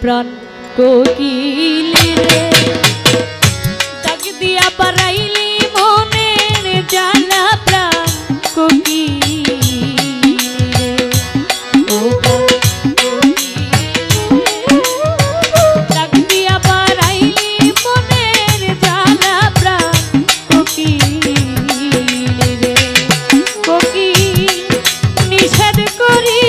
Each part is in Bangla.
প্রাণ কোকিলে রে ডাক দিয়া বাড়াইলি মনের জ্বালা প্রাণ কোকিলে রে ও ডাক দিয়া বাড়াইলি মনের জ্বালা প্রাণ কোকিলে রে কোকিল নিষেধ করি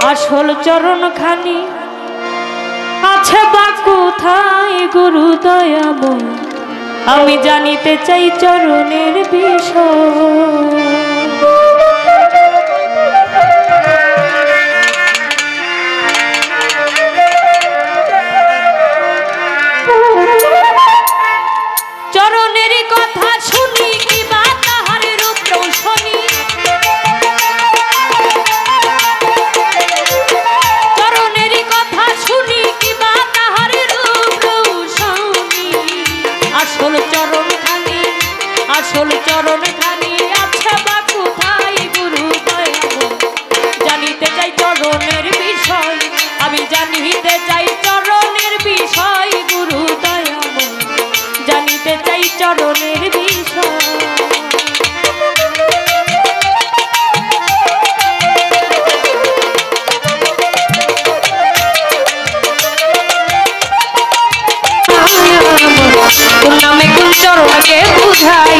আসল চরণ খানি আছে বা কোথায় গুরু দয়াময় আমি জানিতে চাই চরণের বিষয় চরণের কথা শুনি কিবা তাহার রূপ রৌশনী চরণের কথা শুনি কিবা তাহার রূপ রৌশনী আসল চরণ খানি আছে বা কোথায় গুরু দয়াময় জানিতে চাই চরণের বিষয় আমি জানিতে চাই চরণের বিষয় গুরু দয়াময় জানিতে চাই চরণের বিষয় কোন নামে কোন চরণকে বুঝাই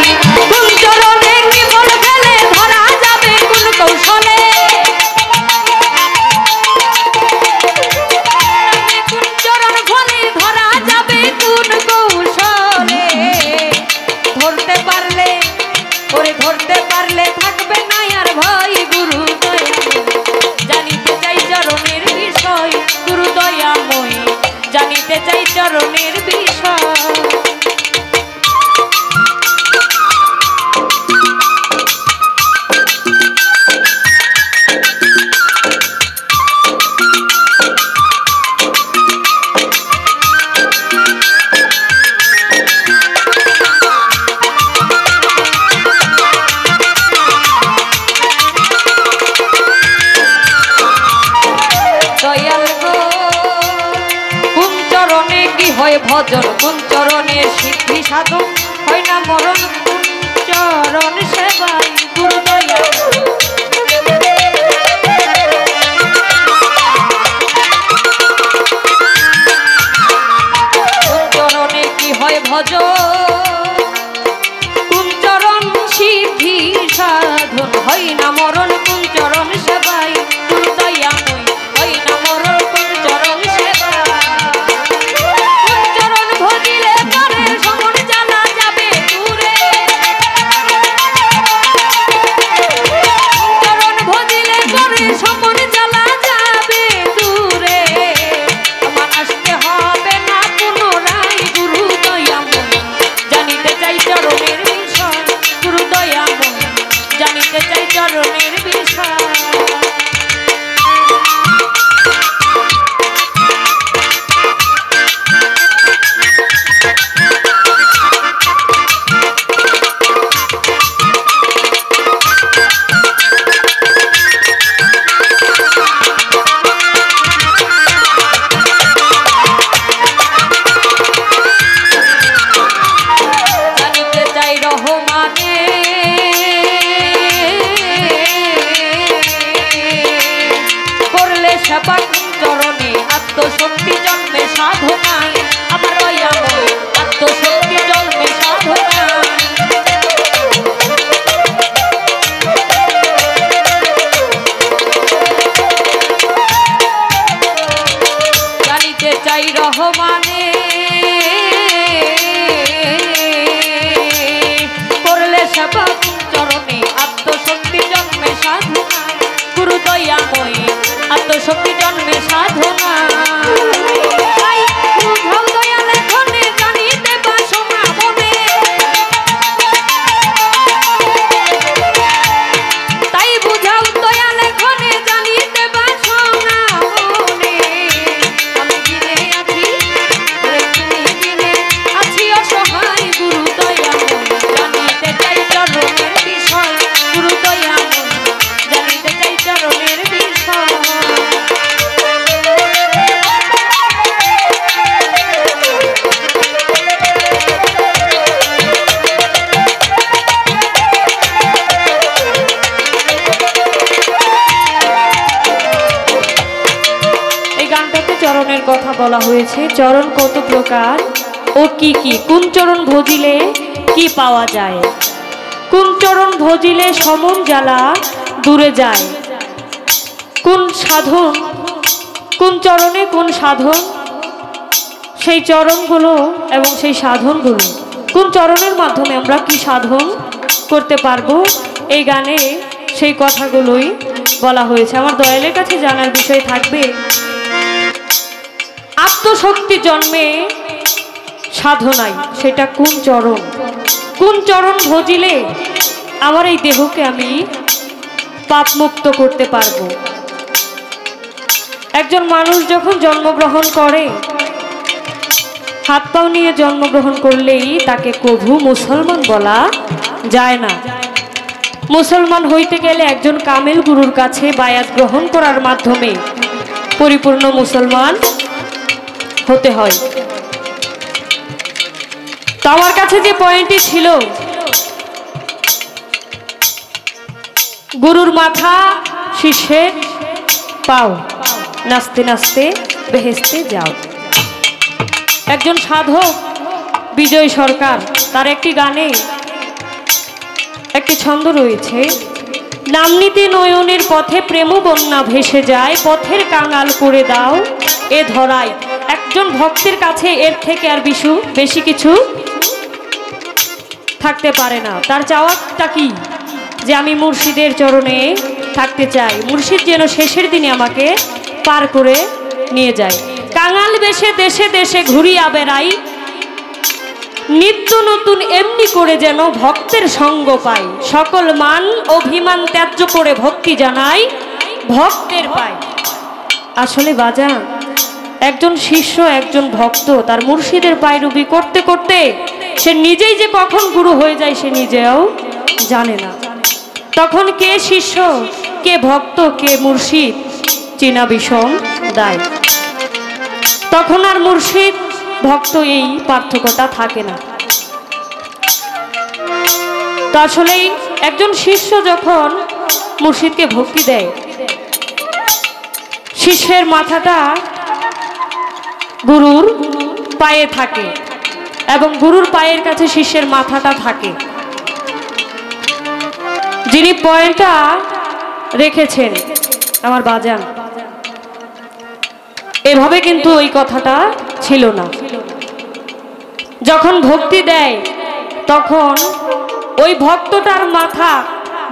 কোন চরণে কি বল ফেলে ধরা যাবে কোন কৌশলে কোন চরণ ফলে ধরা যাবে কোন কৌশলে ধরতে পারলে থাকবে না আর ভয় গুরু দয়াময় জানিতে চাই চরণের বিষয় গুরু দয়াময় জানিতে চাই চরণের বিষয় ভজন কোন চরণে সিদ্ধি সাধন হয় না মরণ কোন চরণ সেবাই গুরু দয়াময় কোন চরণে কি হয় ভজন কোন চরণ সিদ্ধি সাধন হয় না মরণ কোন চরণ সেবাই গুরু দয়াময় হয় না মরণ কোন চরণ সেবাই চরণে আত্মশক্তি জন্মে সাধনায় আমার দয়াময় আত্মশক্তি জন্মে সাধনায় জানিতে চাই রহমানে করলে সেবা চরণে আত্মশক্তি জন্মে সাধনায় গুরু দয়াময় আত্মশক্তি জন্মে সাধনা চরণের কথা বলা হয়েছে চরণ কত প্রকার ও কি কি কোন চরণ ভজিলে কি পাওয়া যায় কোন চরণ ভজিলে সমন জ্বালা দূরে যায় কোন সাধন, কোন চরণে কোন সাধন, সেই চরণগুলো এবং সেই সাধনগুলো কোন চরণের মাধ্যমে আমরা কি সাধন করতে পারবো, এই গানে সেই কথাগুলোই বলা হয়েছে। আমার দয়ালের কাছে জানার বিষয় থাকবে, আত্মশক্তি জন্মে সাধনায় সেটা কোন চরণ, কোন চরণ ভজিলে আমার এই দেহকে আমি পাপমুক্ত করতে পারবো। একজন মানুষ যখন জন্মগ্রহণ করে, হাত পাও নিয়ে জন্মগ্রহণ করলেই তাকে কভু মুসলমান বলা যায় না। মুসলমান হইতে গেলে একজন কামেল গুরুর কাছে বায়াত গ্রহণ করার মাধ্যমে পরিপূর্ণ মুসলমান হতে হয়। তো আমার কাছে যে পয়েন্টটি ছিল, গুরুর মাথা শিষ্যের পাও, নাচতে নাচতে বেহেশতে যাও। একজন সাধক বিজয় সরকার, তার একটি গানে একটি ছন্দ রয়েছে, নামনীতি নয়নের পথে প্রেম বন্যা ভেসে যায়, পথের কাঙাল করে দাও এ ধরাই। একজন ভক্তের কাছে এর থেকে আর বেশি কিছু থাকতে পারে না। তার চাওয়াটা কি, যে আমি মুর্শিদের চরণে থাকতে চাই, মুর্শিদ যেন শেষের দিনে আমাকে পার করে নিয়ে যায়। কাঙাল বেশে দেশে দেশে ঘুরিয়া বেড়াই, নিত্য নতুন এমনি করে যেন ভক্তের সঙ্গ পাই, সকল মান অভিমান ত্যায্য করে ভক্তি জানাই, ভক্তের পাই। আসলে বাজান, একজন শিষ্য একজন ভক্ত তার মুর্শিদের পায়রুবি করতে করতে সে নিজেই যে কখন গুরু হয়ে যায় সে নিজেও জানে না। তখন কে শিষ্য কে ভক্ত কে মুর্শিদ চেনা বিষম দায়। তখন আর মুর্শিদ ভক্ত এই পার্থক্যটা থাকে না। তো আসলেই একজন শিষ্য যখন মুর্শিদকে ভক্তি দেয়, শিষ্যের মাথাটা গুরুর পায়ে থাকে এবং গুরুর পায়ের কাছে শিষ্যের মাথাটা থাকে। যিনি পয়েন্টটা রেখেছেন আমার বাজান, এভাবে কিন্তু ওই কথাটা ছিল না। যখন ভক্তি দেয় তখন ওই ভক্তটার মাথা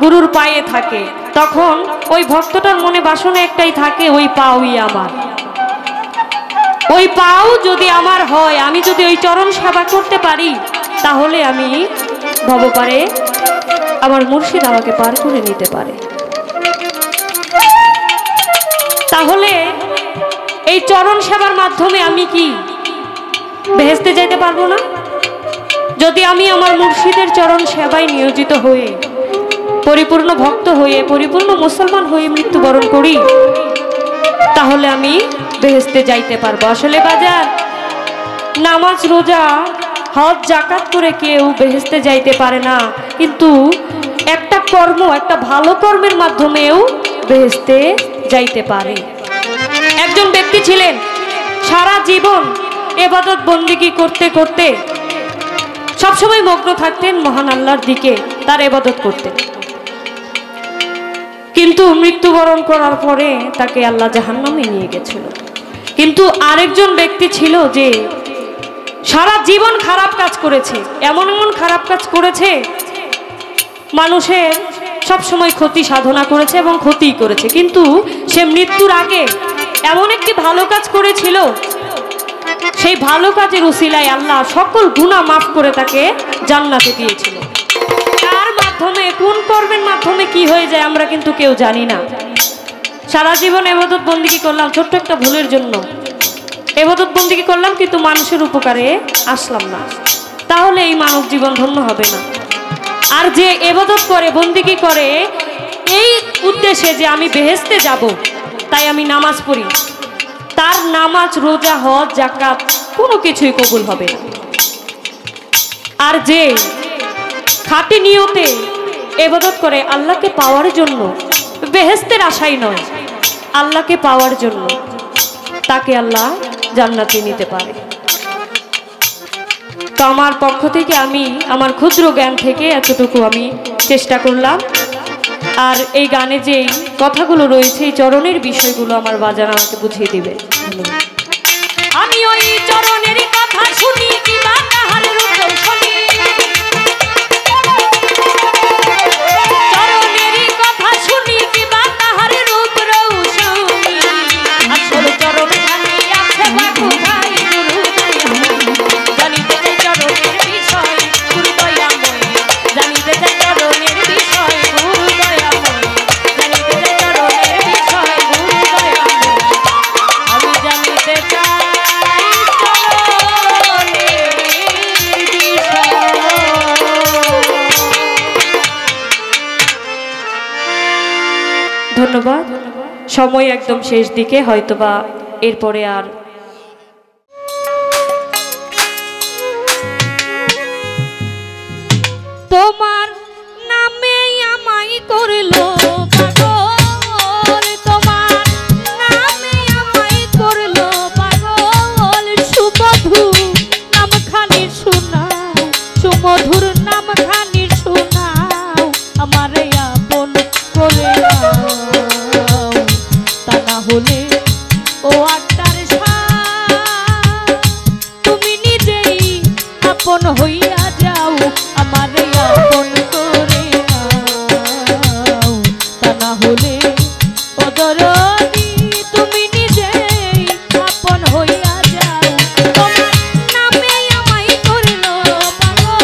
গুরুর পায়ে থাকে, তখন ওই ভক্তটার মনে বাসনা একটাই থাকে, ওই পাওই আমার, ওই পাও যদি আমার হয়, আমি যদি ওই চরণ সেবা করতে পারি, তাহলে আমি ভবপারে আমার মুর্শিদ আমাকে পার করে নিতে পারে। তাহলে এই চরণ সেবার মাধ্যমে আমি কি বেহেশতে যেতে পারবো না? যদি আমি আমার মুর্শিদের চরণ সেবায় নিয়োজিত হয়ে পরিপূর্ণ ভক্ত হয়ে পরিপূর্ণ মুসলমান হয়ে মৃত্যুবরণ করি, তাহলে আমি বেহেশতে যাইতে পারবো। আসলে বাজার, নামাজ রোজা হজ জাকাত করে কেউ বেহেশতে যাইতে পারে না, কিন্তু একটা কর্ম, একটা ভালো কর্মের মাধ্যমেও বেহেশতে যাইতে পারে। একজন ব্যক্তি ছিলেন সারা জীবন ইবাদত বন্দেগী করতে করতে সবসময় মগ্ন থাকতেন মহান আল্লাহর দিকে, তার ইবাদত করতেন, কিন্তু মৃত্যুবরণ করার পরে তাকে আল্লাহ জাহান্নামে নিয়ে গেছিল। কিন্তু আরেকজন ব্যক্তি ছিল যে সারা জীবন খারাপ কাজ করেছে, এমন এমন খারাপ কাজ করেছে, মানুষের সবসময় ক্ষতি সাধনা করেছে এবং ক্ষতিই করেছে, কিন্তু সে মৃত্যুর আগে এমন একটি ভালো কাজ করেছিল, সেই ভালো কাজের উসিলায় আল্লাহ সকল গুনাহ মাফ করে তাকে জান্নাতে দিয়েছিল। তার মাধ্যমে, কোন কর্মের মাধ্যমে কি হয়ে যায় আমরা কিন্তু কেউ জানি না। সারা জীবন ইবাদত বন্দেগী করলাম, ছোট্ট একটা ভুলের জন্য ইবাদত বন্দেগী করলাম, কিন্তু মানুষের উপকারে আসলাম না, তাহলে এই মানব জীবন ধন্য হবে না। আর যে ইবাদত করে বন্দেগী করে এই উদ্দেশ্যে যে আমি বেহেশতে যাব, তাই আমি নামাজ পড়ি, তার নামাজ রোজা হজ জাকাত কোনো কিছুই কবুল হবে না। আর যে খাঁটি নিয়তে ইবাদত করে আল্লাহকে পাওয়ার জন্য, বেহেশতের আশাই নয়, আল্লাহকে পাওয়ার জন্য, তাকে আল্লাহ জান্নাতে নিতে পারে। তো আমার পক্ষ থেকে আমি আমার ক্ষুদ্র জ্ঞান থেকে এতটুকু আমি চেষ্টা করলাম। আর এই গানে যেই কথাগুলো রয়েছে, এই চরণের বিষয়গুলো আমার বাজার আমাকে বুঝিয়ে দিবে। আমি ওই চরণের কথা শুনি কিবা তাহার রূপ শুনি, চরণের কথা শুনি কিবা তাহার রূপ রৌশনি, আসল চরণ খানি আছে বা কোথায় গুরু জানিতে চাই চরণের বিষয় গুরু দয়াময়, জানিতে চাই চরণের বিষয় গুরু দয়াময়, জানিতে চাই চরণের বিষয় গুরু দয়াময়, আমি জানিতে চাই ধন্যবাদ। সময় একদম শেষ দিকে, হয়তোবা এরপরে আর তোমার নামে আমায় করলো পাগল, তোমার নামে আমায় করলো পাগল, সুমধু নামখানি শোনাও, সুমধুর নামখানি শোনাও, আমারে আপন করে তা না হলে ও আক্তার শাহ তুমি নিজেই আপন হইয়া যাও, আমারে আপন করে নাও, তা না হলে ও দরদি তুমি নিজেই আপন হইয়া যাও, তোমার নামে আমায় করলো পাগল,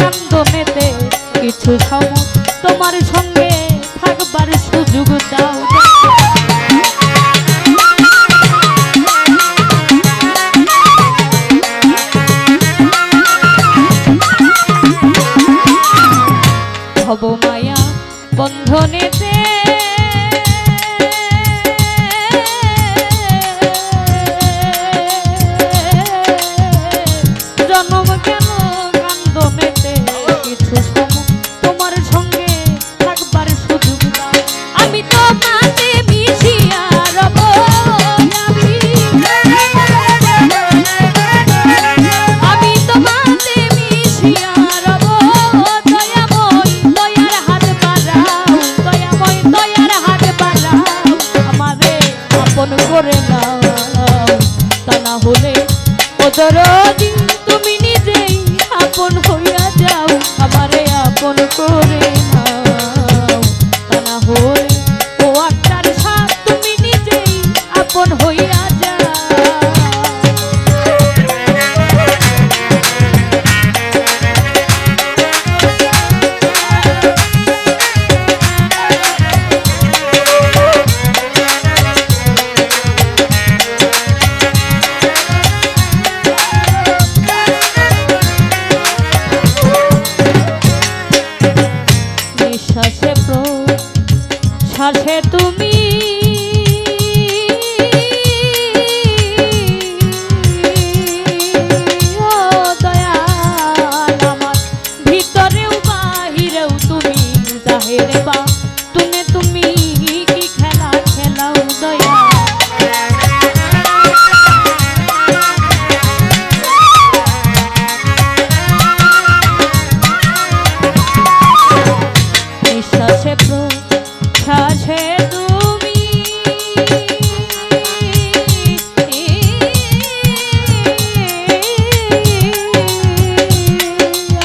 কান্দনেতে কিছু সময় তোমার সঙ্গে থাকবার সুযোগ দাও। ভব মায়া বন্ধনেতে জন্ম কেন কান্দনেতে কিছু সময় তোমার সঙ্গে থাকবার সুযোগ দাও। আমি তো মাঝে মিশিয়া রব, আমি তো মাঝে মিশিয়া রব। দয়াময় দয়ার হাত বাড়াও, দয়াময় দয়ার হাত বাড়াও, আমারে আপন করে নাও। তা না হলে ওদরদি তুমি নিজেই আপন হইয়া যাও, আমারে আপন করে নাও। তা না হলে ও আক্তার শাহ তুমি নিজেই আপন হইয়া যাও। নিঃশ্বাসে প্রশ্বাসে তুমি ও দয়াল আমার, ভিতরেও বাহিরেও তুমি জাহেরে বা তুনে তুমি কি খেলা খেলাও দয়াল। নিঃশ্বাসে প্রশ্বাসে তুমি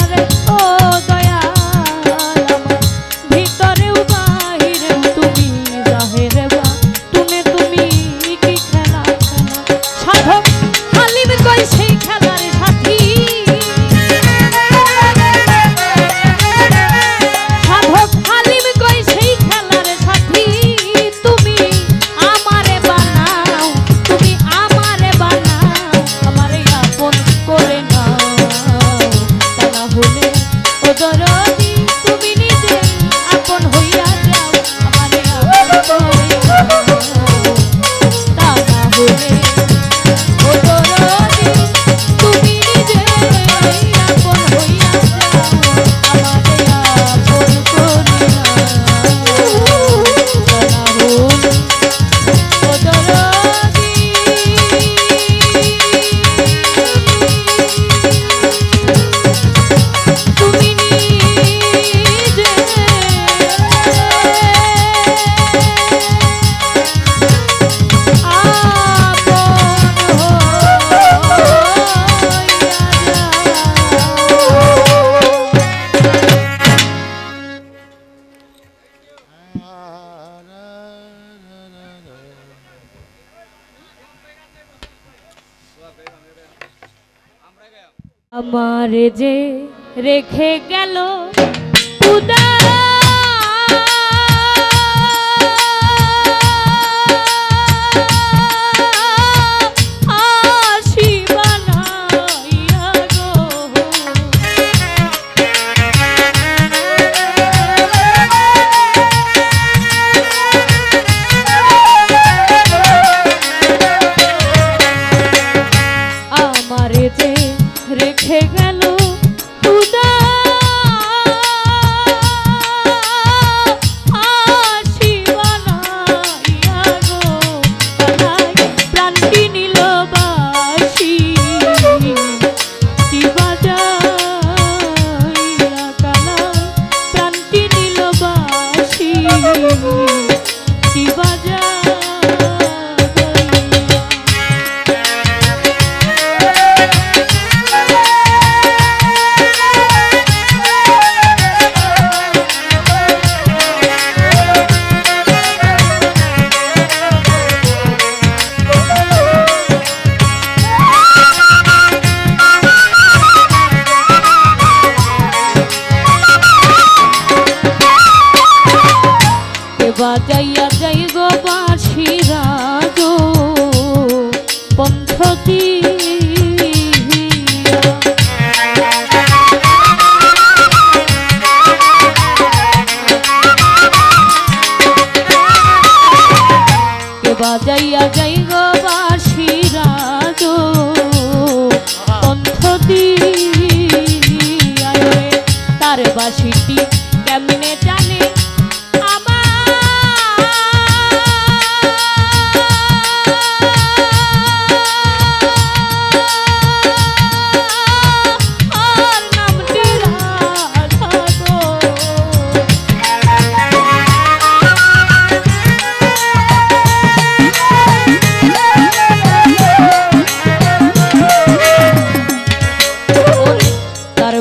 আরে ও দয়াল আমার, ভিতরেও বাহিরেও তুমি জাহেরে বা তুনে তুমি কি খেলা খেলা। সাধক হালিম কই সেই খেলার সাথী, সাধক হালিম কই সেই খেলার সাথী। তুমি আমারে বানাও, তুমি আমারে বানাও, আমারে আপন করে নাও। তা না হলে ও দরদি তুমি নিজে আপন হইয়া যাও, আমারে আপন করে নাও। তা না হলে ও দরদি তুমি নিজে আপন হইয়া যাও, আমারে আপন করে নাও। তা না হলে ও দরদি তুমি নিজে আমার যে রেখে গেল খুদা আশি বানাইয়া গো। আমারে যে রেখে গেল খুদা বাজাইয়া যাই গো বাঁশি রাজো পন্থ দিয়া বাজাইয়া যাই গো বাঁশি রাজো পন্থ দিয়া তার বাঁশিটি কেমনে জানে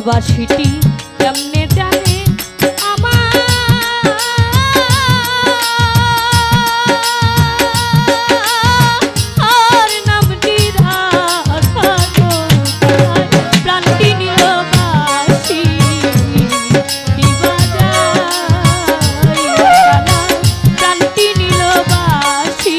বাঁশিটি কেমনে জানে আমার নামটি রাখা প্রাণটি নিল বাঁশি প্রাণটি নিল বাঁশি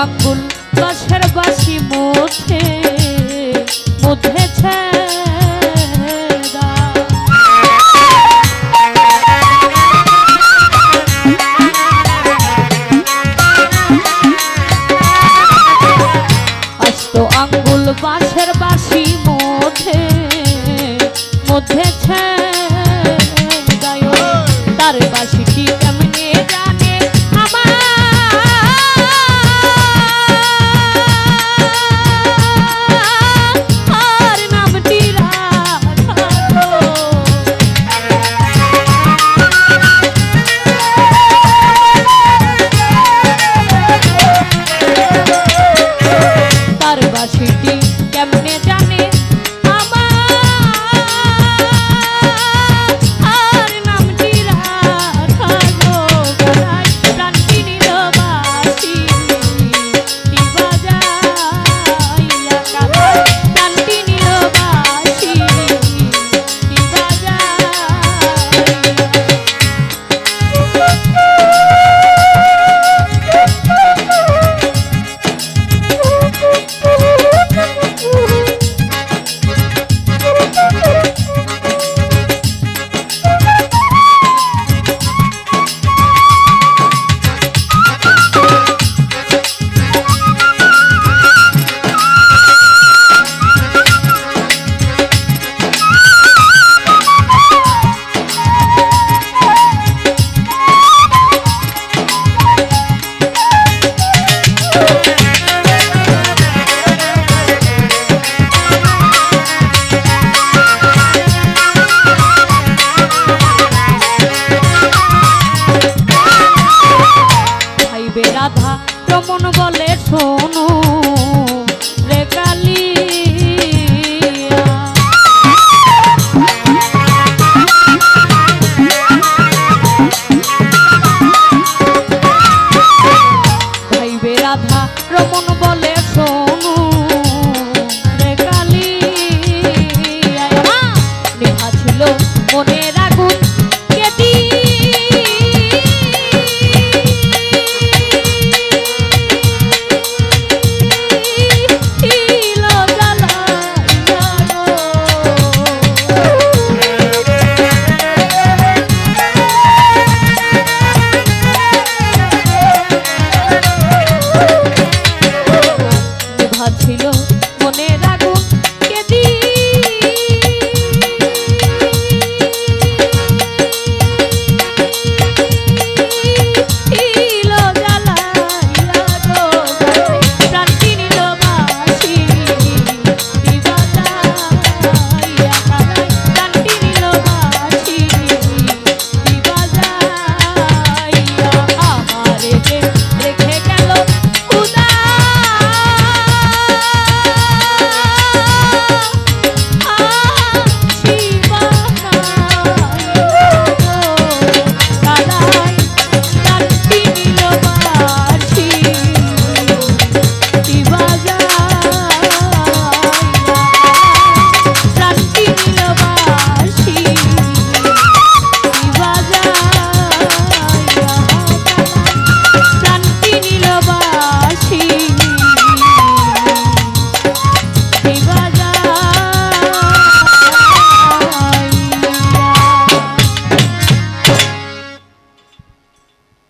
আঙ্গুল বাঁশের বাঁশি মধ্যে মধ্যে ছেদা আস্ত আঙ্গুল বাঁশের বাঁশি মধ্যে মধ্যে ছেদা তার বাঁশিটি কেমনে জানে আমার বাঁশিটি কেমনে জানে আমার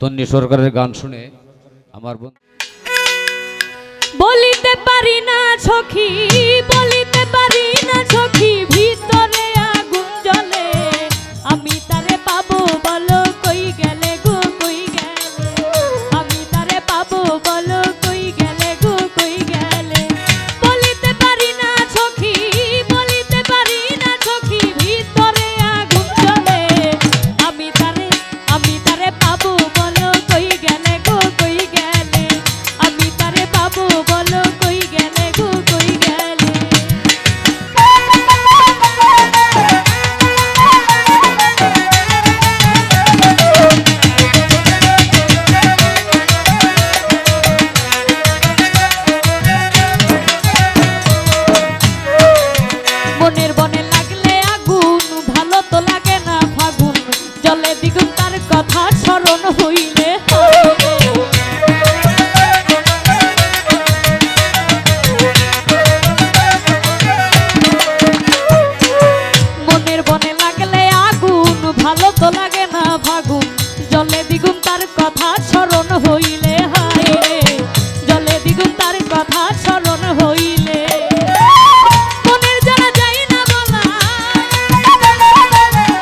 তন্নি সরকারের গান শুনে আমার বলিতে পারি না সখী, বলিতে পারি না সখী, ভিতরে আগুন জ্বলে, আমি তারে পাবো বলো কই গেলে গো কই গেলে, আমি তারে পাবো বলো কই গেলে গো কই গেলে। বলিতে পারি না সখী, বলিতে পারি না সখী, ভিতরে আগুন জ্বলে, আমি তারে পাবো বলো কই গেলে গো কই গেলে, আমি তারে পাবো বলো কই গেলে গো কই গেলে। মনের বনে লাগলে আগুন, ভালো তো লাগে না ফাগুন, জলে দ্বিগুণ তার কথা স্মরণ হইলে মনের বনে লাগলে আগুন, ভালো তো লাগে না ফাগুন, জলে দ্বিগুণ তার কথা স্মরণ হইলে হায় রে, জলে দ্বিগুণ তার কথা স্মরণ হইলে। মনের জ্বালা যায় না বলা,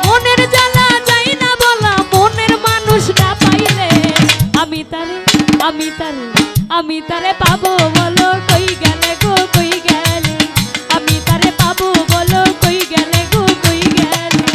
মনের জ্বালা যায় না বলা, মনের মানুষ না পাইলে, আমি তারে পাবো বলো কই গেলে গো কই গেলে, আমি তারে পাবো বলো কই গেলে গো কই গেলে।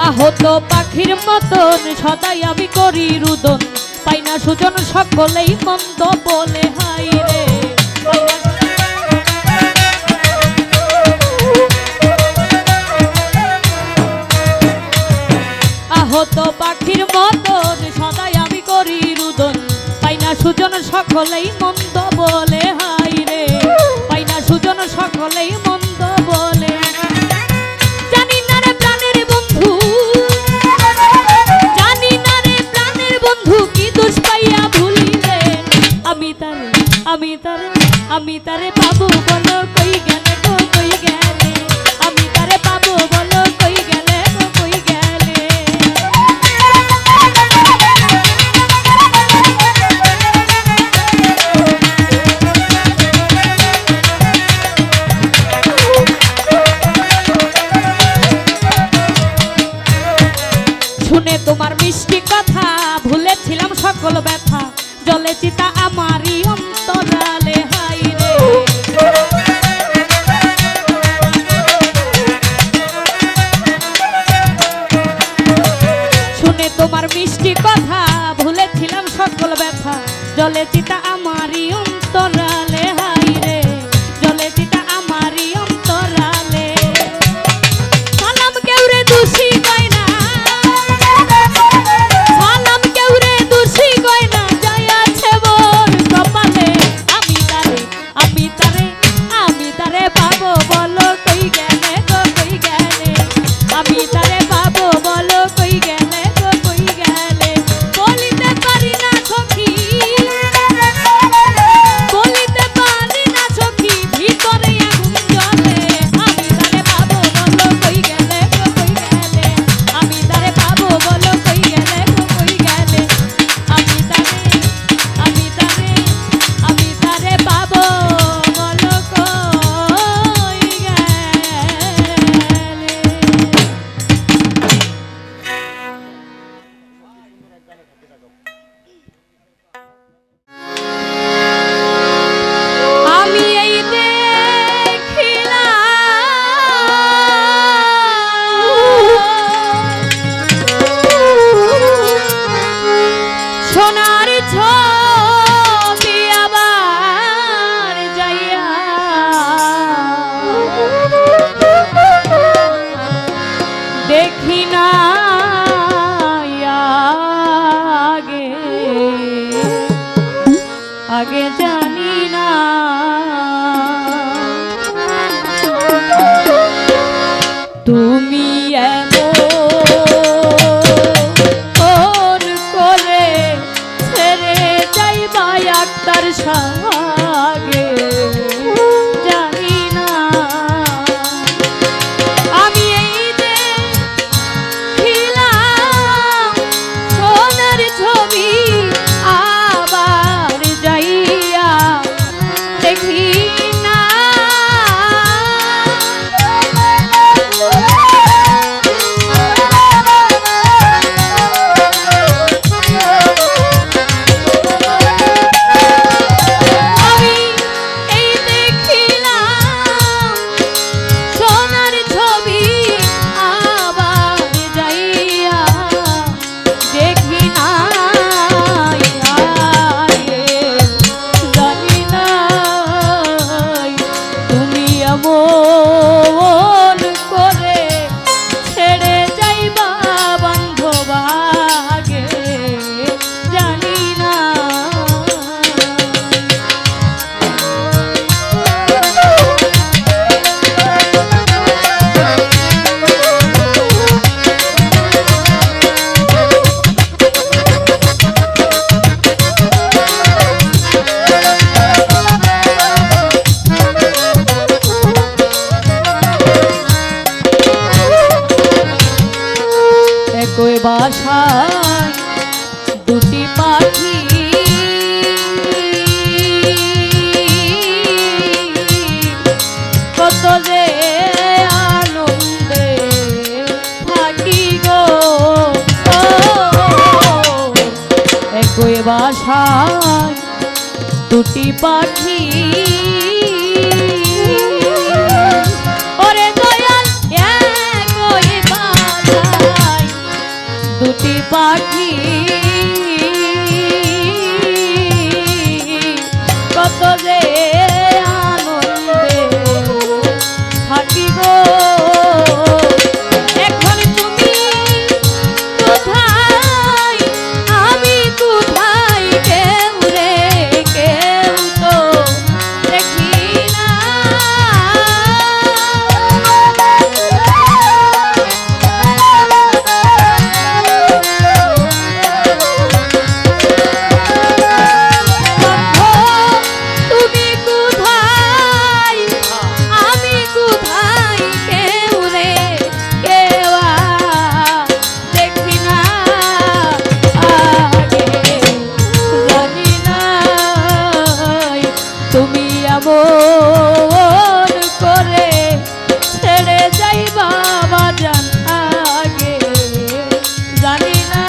আহত পাখির মতন সদাই আমি করি রুদন, পাই না সুজন সকলেই মন্দ বলে হাই রে, আহত পাখির মতন সদাই আমি করি রুদন, পাই না সুজন সকলেই মন্দ বলে হাই রে, পাই না সুজন সকলেই মন্দ বলে। জানি না রে প্রাণের বন্ধু, জানি না রে প্রাণের বন্ধু, কি দোষ পাইয়া ভুলিলে, আমি তারে পাবো বলো কই গেলে গো কই গেলে, আমি তারে পাবো বলো কই গেলে গো কই গেলে। শুনে তোমার মিষ্টি কথা ভুলেছিলাম সকল ব্যথা, জলে চিতা আমারই অন্তরালে হাই রে। শুনে তোমার মিষ্টি কথা ভুলেছিলাম সকল ব্যথা, জলে চিতা আমারই অন্তরালে হাই রে, জলে চিতা আমারই অন্তরালে। সালাম কেউরে দোষী কয় না, সালাম কেউরে দোষী কয় না, যাই আছে মোর কপালে, আমি তারে পাবো বলো কই গেলে গো কই গেলে, আমি তারে পাবো বলো কই গেলে গো কই গেলে। বলিতে পারি না সখী, বলিতে পারি না সখী, ভিতরে আগুন জ্বলে, আমি তারে পাবো বলো কই গেলে গো কই গেলে, আমি তারে পাবো বলো কই গেলে গো কই গেলে, আমি তারে পাবো বলো কই গেলে। আমি এই দেখিলাম সোনার ছবি আবার যাইয়া, দেখি না আগে আগে জানি না, তুমি এমন কত যে আনন্দে থাকি গো একই বাসায় দুটি পাখি ওরে দয়াল একই বাসায় দুটি পাখি কত যে আনন্দে থাকি গো এখন তুমি কোথায় আমি কোথায় কেউ রে কেউ তো দেখি না তুমি কোথায় আমি কোথায় কেউ রে কেউ দেখি না আগে জানি না তুমি এমন করে ছেড়ে যাইবা বাজান আগে জানি না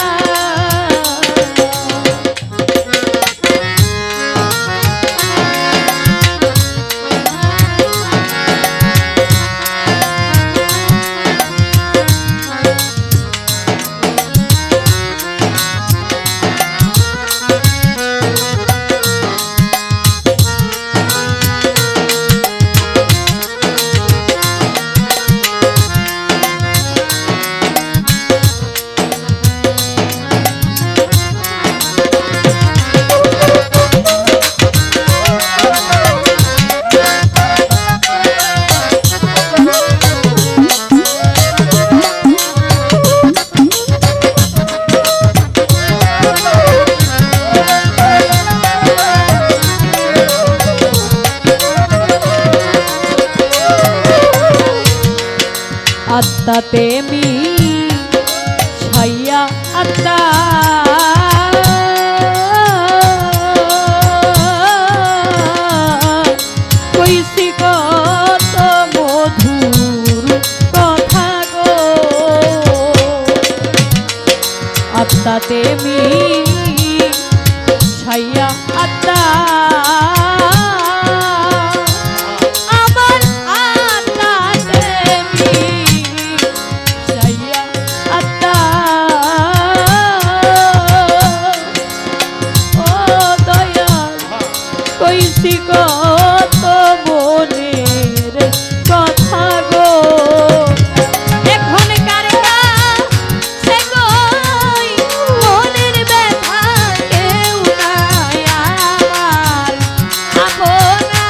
আত্মাতে মি ছাইয়া আত্মা কইছি কত মধুর কথা গো আত্মাতে মি ছাইয়া আত্মা কইছি কত মনের কথা গো এখন কার কাছে কই মনের ব্যথা কেউ নাই আমার আপনা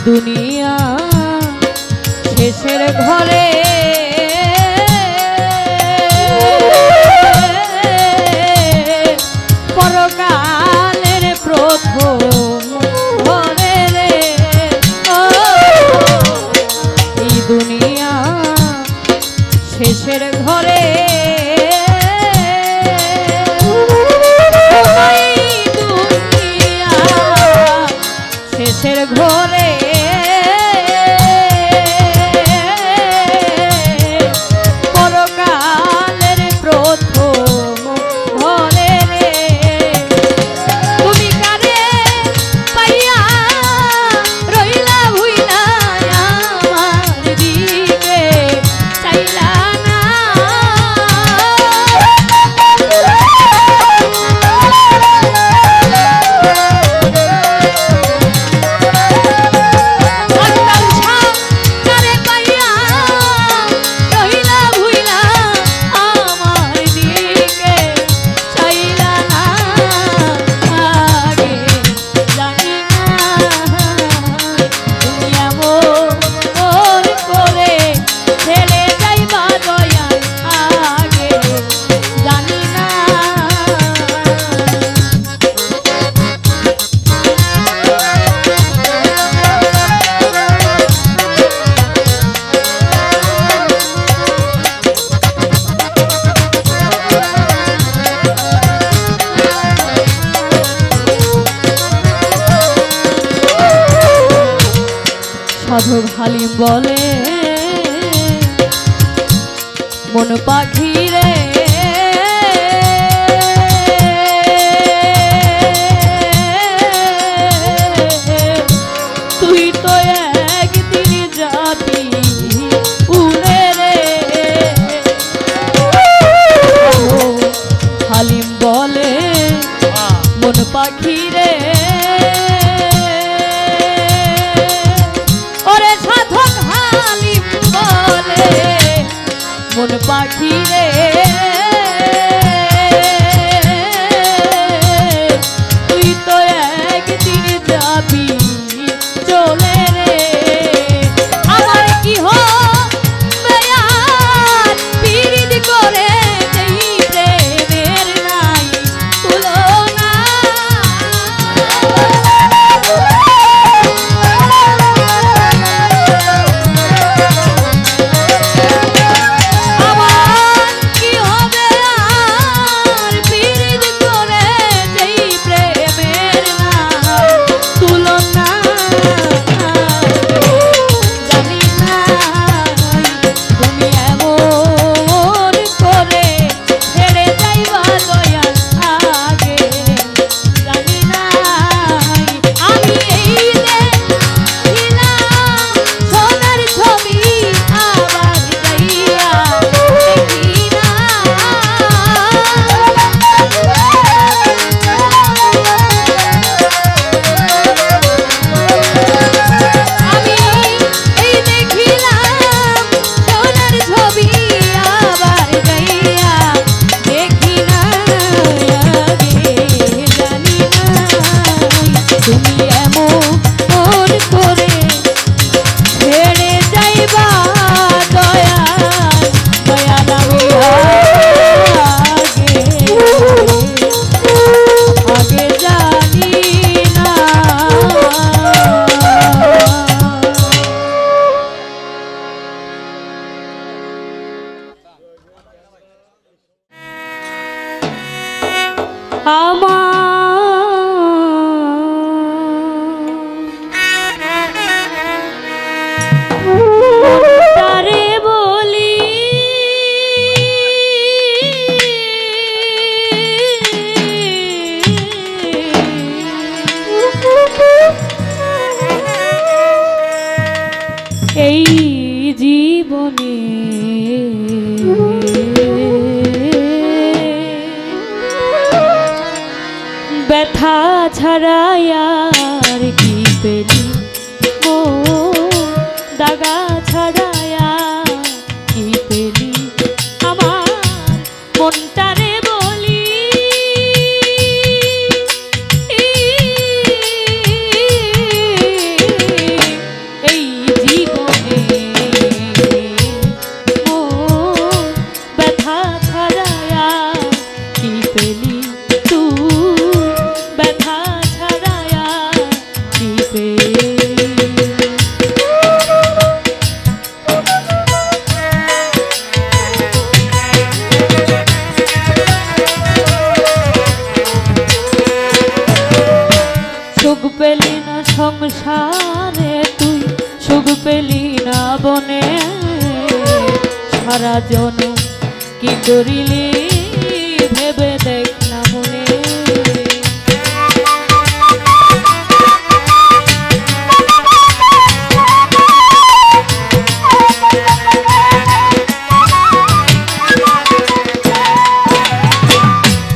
দুনিয়া শেষের ঘরে পরকালের প্রথম ঘরে রে সাধক হালিম বলে মন পাখি রে তুই তো একদিন যাবি উড়ে রে। হালিম বলে মন পাখি রে ওরে সাধক হালিম বলে মন পাখি রে তুই তো একদিন যাবি চলে রে। আমার কি হবে আর পীড়িত করে যেই প্রেমের নাই তুলনা। আমার কি হবে আর পীড়িত করে যেই প্রেমের নাই তুলনা। জানি না তুমি এমন করে ছেড়ে যাইবা দয়াল আগে। জানি না আমি এই দেখিলাম সোনার ছবি আবার যাইয়া দেখি না। আমি এই দেখিলাম সোনার ছবি আবার যাইয়া দেখি না আগে। জানি না তুমি এমন করে ছেড়ে যাইবা দয়াল দয়াল আমি আগে জানি না। তারে বলি এই জীবনে ব্যথা ছাড়াই আর কি পেলি ও দাগা ছাড়ায়া কি পেলি আমার মনটারে বলি এই জীবনে ও ব্যথা ছাড়ায়া কি পেলি তুই ব্যথা ছাড়ায়া কি পেলি। সুখ পেলি না সংসারে তুই সুখ পেলি না বনে সারা জনম কি করিলি ভেবে দেখ না মনে।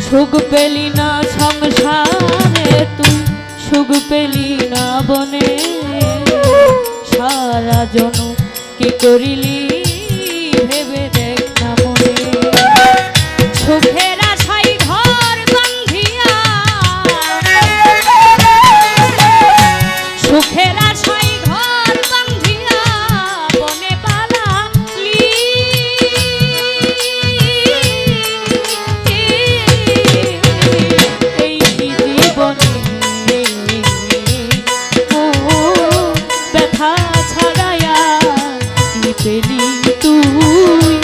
সুখ পেলি না সংসারে তুই সুখ পেলি না বনে সারা জনম কি করিলি ভেবে দেখ না মনে। সুখের আশায় ঘর বাঁধিয়া সুখের আশায় ঘর বাঁধিয়া বনে পালালি এই জীবনে ও ব্যথা ছাড়ায়া কি পেলি তুই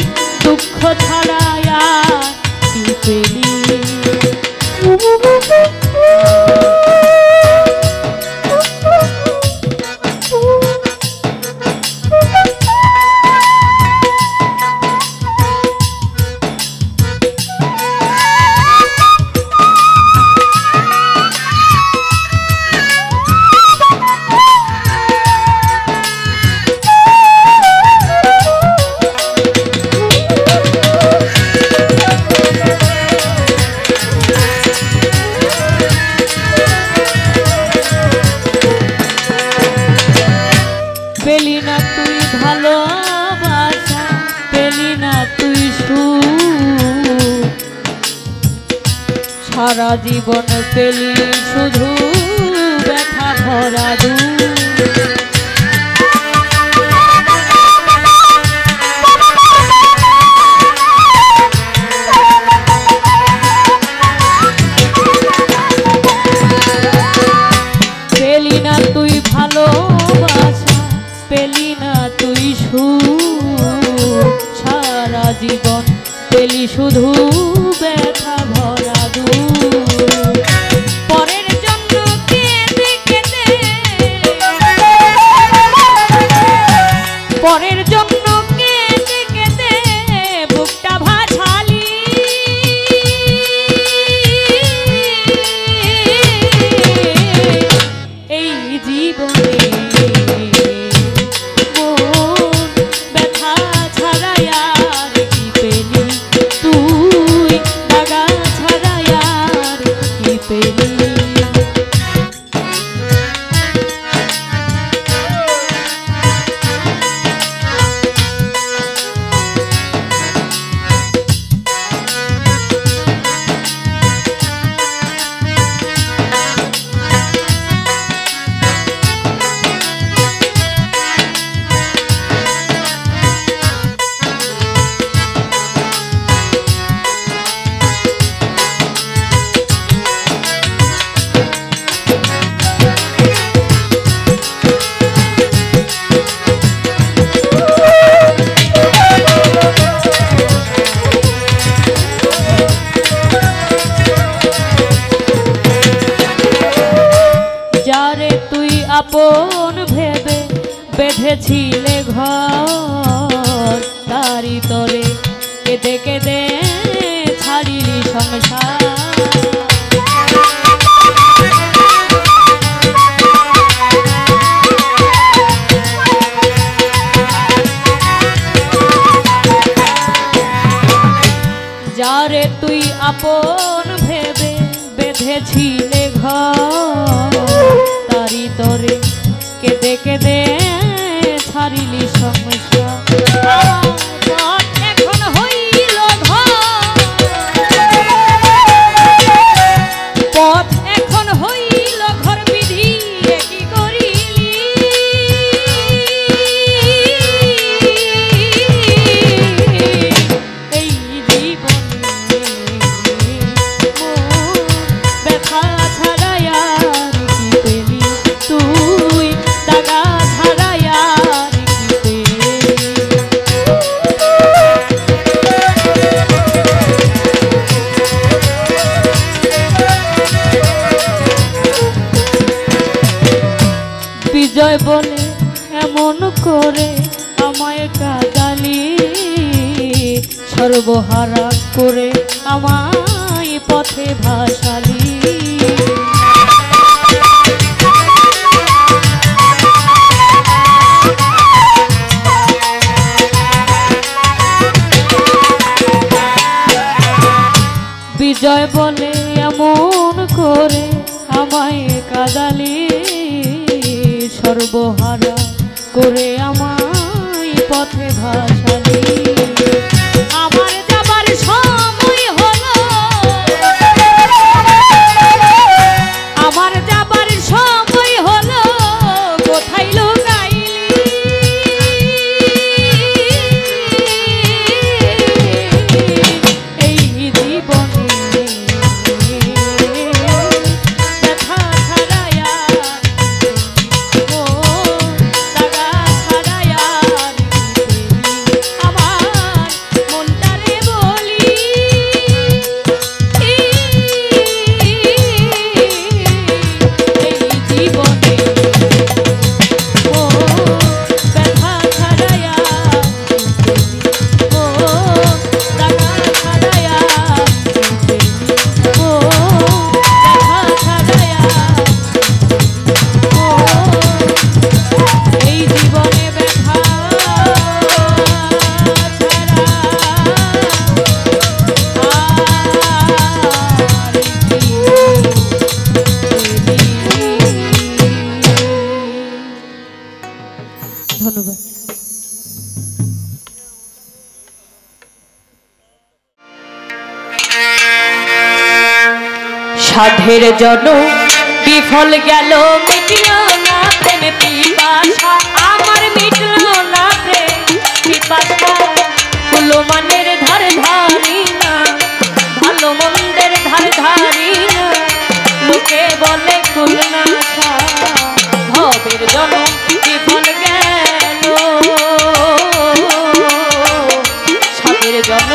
দুঃখ ছাড়ায়া কি পেলি। সারা জীবন পেলি শুধু ব্যথা ভরা পেলি না তুই ভালোবাসা, পেলি না তুই সুখ, সারা জীবন পেলি শুধু ব্যথা ভরা দুঃখ। পরের জন্য কেঁদে কেঁদে, পরের জন্য কেঁদে কেঁদে বুকটা ভাসালি। এই জীবনে আপন ভেবে বেঁধেছিলে ঘর, তারি তরে কেঁদে কেঁদে ছাড়িলি সংসার। যারে তুই আপন ভেবে বেঁধেছিলে ঘর, তারি তরে কেঁদে কেঁদে ছাড়িলি সংসার। এখন হইল পথ, এখন হইল ঘর বিধি কি করিলি। এই জীবনে ব্যথা ছাড়াইয়া কি পেলি তুই, দাগা ছাড়াইয়া কি পেলি। বিজয় বলে এমন করে আমায় কাঁদালি, সর্বহারা করে আমায় পথে ভাসালি। বিজয় বলে এমন করে আমায় কাঁদালি, সর্বহারা করে আমায় পথে ভাসালি। আমার যাবার সময় হলো, আমার যাবার সময় হলো, কোথায় লুকাইলি। এই জীবনে ব্যথা ছাড়াইয়া দাগা ছাড়াইয়া আমার সাধের জন বিফল গেল মিটল না প্রেম পিপাসা আমার মিটল না প্রেম পিপাসা কুলো মানের ধার ধারি না ভালো মন্দের ধার ধারি না লোকে বলে কুল না ভবের জন বিফল গেল সাধের জন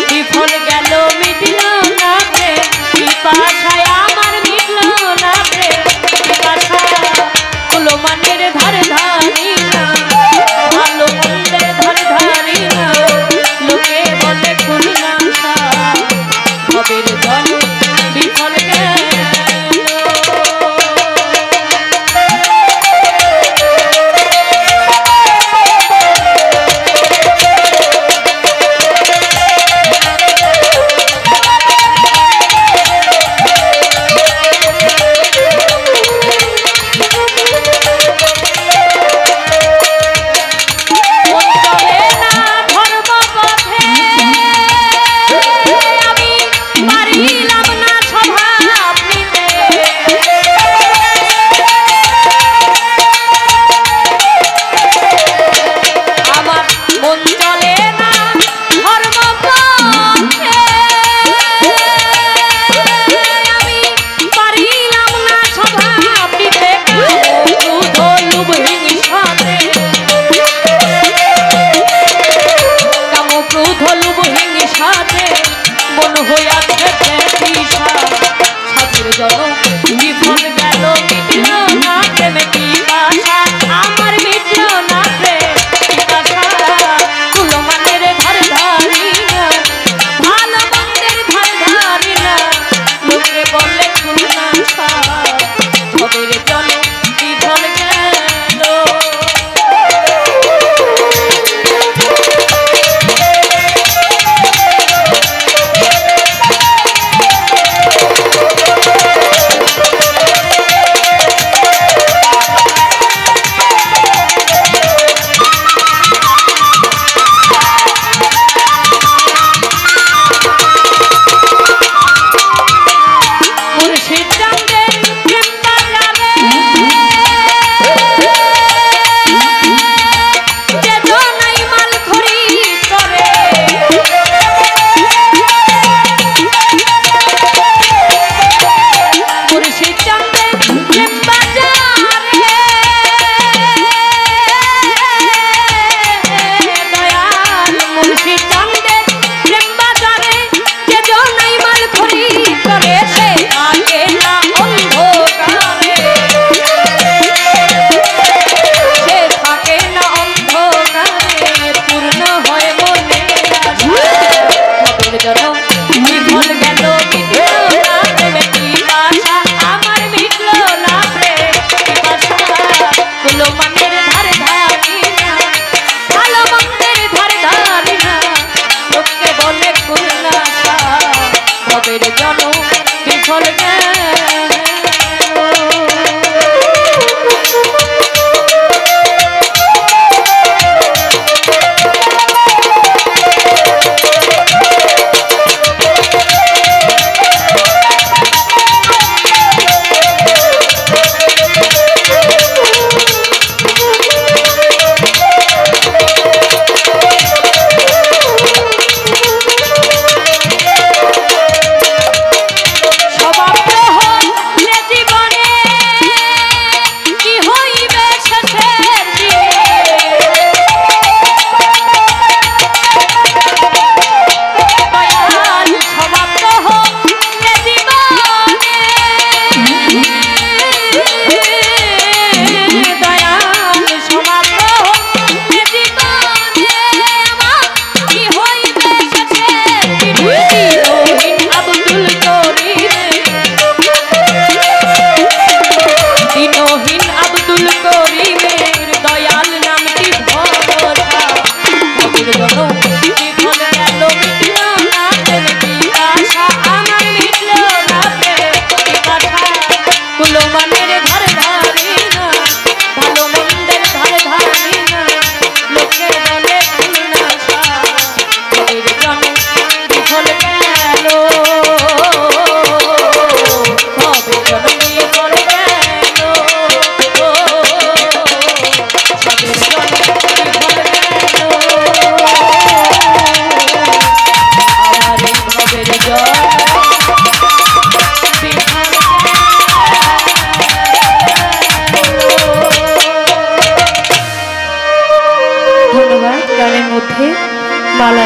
বিফল গেল মিটল না প্রেম পিপাসায় আমার মিটল না প্রেম পিপাসা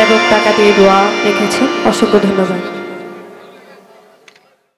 এবং টাকা দিয়ে দোয়া রেখেছেন, অসংখ্য ধন্যবাদ।